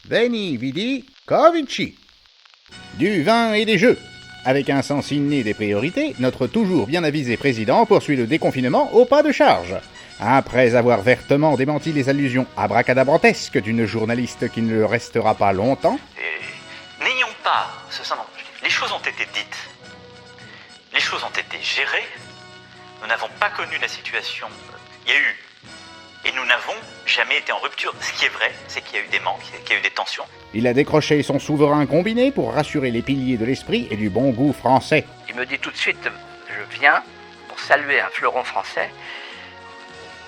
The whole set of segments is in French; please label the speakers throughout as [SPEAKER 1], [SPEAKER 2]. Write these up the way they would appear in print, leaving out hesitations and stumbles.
[SPEAKER 1] Veni, vidi, covici. Du vin et des jeux. Avec un sens inné des priorités, notre toujours bien avisé président poursuit le déconfinement au pas de charge. Après avoir vertement démenti les allusions abracadabrantesques d'une journaliste qui ne le restera pas longtemps...
[SPEAKER 2] N'ayons pas ce syndrome. Les choses ont été dites. Les choses ont été gérées. Nous n'avons pas connu la situation. Il y a eu... Et nous n'avons jamais été en rupture. Ce qui est vrai, c'est qu'il y a eu des manques, qu'il y a eu des tensions.
[SPEAKER 1] Il a décroché son souverain combiné pour rassurer les piliers de l'esprit et du bon goût français.
[SPEAKER 3] Il me dit tout de suite, je viens pour saluer un fleuron français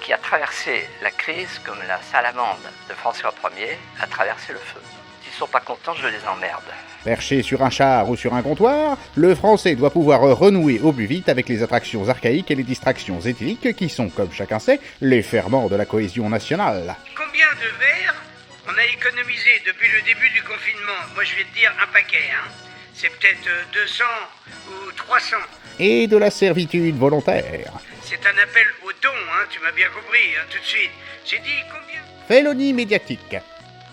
[SPEAKER 3] qui a traversé la crise comme la salamande de François Ier a traversé le feu. S'ils ne sont pas contents, je les emmerde.
[SPEAKER 1] Perché sur un char ou sur un comptoir, le français doit pouvoir renouer au plus vite avec les attractions archaïques et les distractions éthyliques qui sont, comme chacun sait, les ferments de la cohésion nationale.
[SPEAKER 4] Combien de verres on a économisé depuis le début du confinement? Moi je vais te dire un paquet, hein. C'est peut-être 200 ou 300.
[SPEAKER 1] Et de la servitude volontaire.
[SPEAKER 4] C'est un appel au don, hein, tu m'as bien compris, hein, tout de suite. J'ai dit combien?
[SPEAKER 1] Félonie médiatique.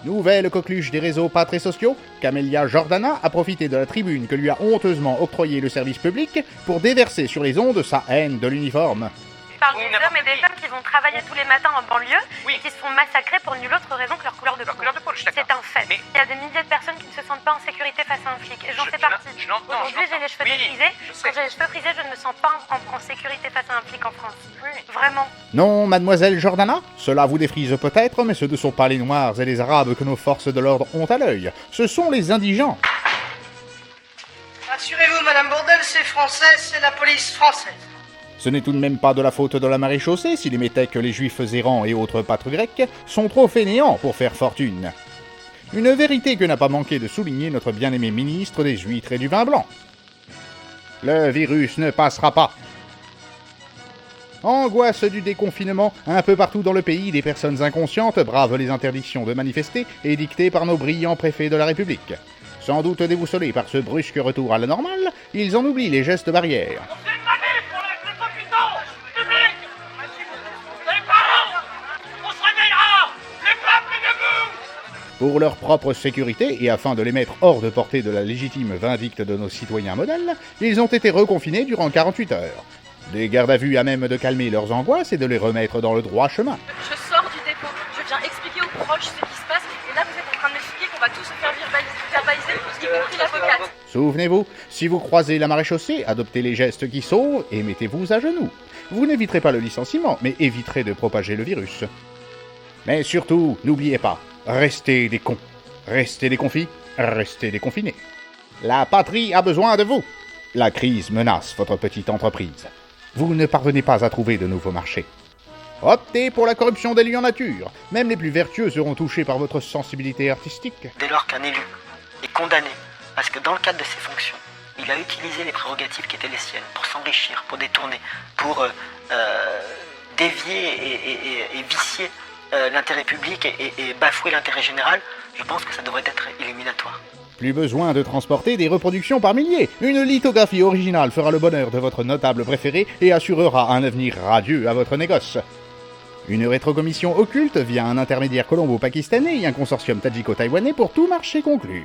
[SPEAKER 1] Nouvelle coqueluche des réseaux pas très sociaux, Camélia Jordana a profité de la tribune que lui a honteusement octroyé le service public pour déverser sur les ondes sa haine de l'uniforme.
[SPEAKER 5] Je parle des hommes et des femmes qui vont travailler tous les matins en banlieue et qui se font massacrer pour nulle autre raison que leur couleur de peau. C'est un fait. Il y a des milliers de personnes qui ne se sentent pas en sécurité face à un flic et j'en fais partie. Aujourd'hui, j'ai les cheveux frisés. Quand j'ai les cheveux frisés, je ne me sens pas en sécurité face à un flic en France. Vraiment.
[SPEAKER 1] Non, mademoiselle Jordana, cela vous défrise peut-être, mais ce ne sont pas les Noirs et les Arabes que nos forces de l'ordre ont à l'œil. Ce sont les indigents.
[SPEAKER 4] Rassurez-vous, Madame Bourdel, c'est français, c'est la police française.
[SPEAKER 1] Ce n'est tout de même pas de la faute de la maréchaussée si les métèques, les juifs errants et autres pâtres grecs sont trop fainéants pour faire fortune. Une vérité que n'a pas manqué de souligner notre bien-aimé ministre des huîtres et du vin blanc. Le virus ne passera pas. Angoisse du déconfinement, un peu partout dans le pays, des personnes inconscientes bravent les interdictions de manifester édictées par nos brillants préfets de la République. Sans doute déboussolés par ce brusque retour à la normale, ils en oublient les gestes barrières. Pour leur propre sécurité et afin de les mettre hors de portée de la légitime vindicte de nos citoyens modèles, ils ont été reconfinés durant 48 heures. Des gardes à vue à même de calmer leurs angoisses et de les remettre dans le droit chemin.
[SPEAKER 6] Je sors du dépôt, je viens expliquer aux proches ce qui se passe, et là vous êtes en train de m'expliquer qu'on va tous se faire verbaliser, y compris l'avocate.
[SPEAKER 1] Souvenez-vous, si vous croisez la maréchaussée, adoptez les gestes qui sauvent et mettez-vous à genoux. Vous n'éviterez pas le licenciement, mais éviterez de propager le virus. Mais surtout, n'oubliez pas, restez des cons, restez des confits, restez déconfinés. La patrie a besoin de vous. La crise menace votre petite entreprise. Vous ne parvenez pas à trouver de nouveaux marchés. Optez pour la corruption des lieux en nature. Même les plus vertueux seront touchés par votre sensibilité artistique.
[SPEAKER 7] Dès lors qu'un élu est condamné, parce que dans le cadre de ses fonctions, il a utilisé les prérogatives qui étaient les siennes pour s'enrichir, pour détourner, pour dévier et vicier l'intérêt public et bafouer l'intérêt général, je pense que ça devrait être éliminatoire.
[SPEAKER 1] Plus besoin de transporter des reproductions par milliers. Une lithographie originale fera le bonheur de votre notable préféré et assurera un avenir radieux à votre négoce. Une rétrocommission occulte via un intermédiaire colombo-pakistanais et un consortium tadjiko-taïwanais pour tout marché conclu.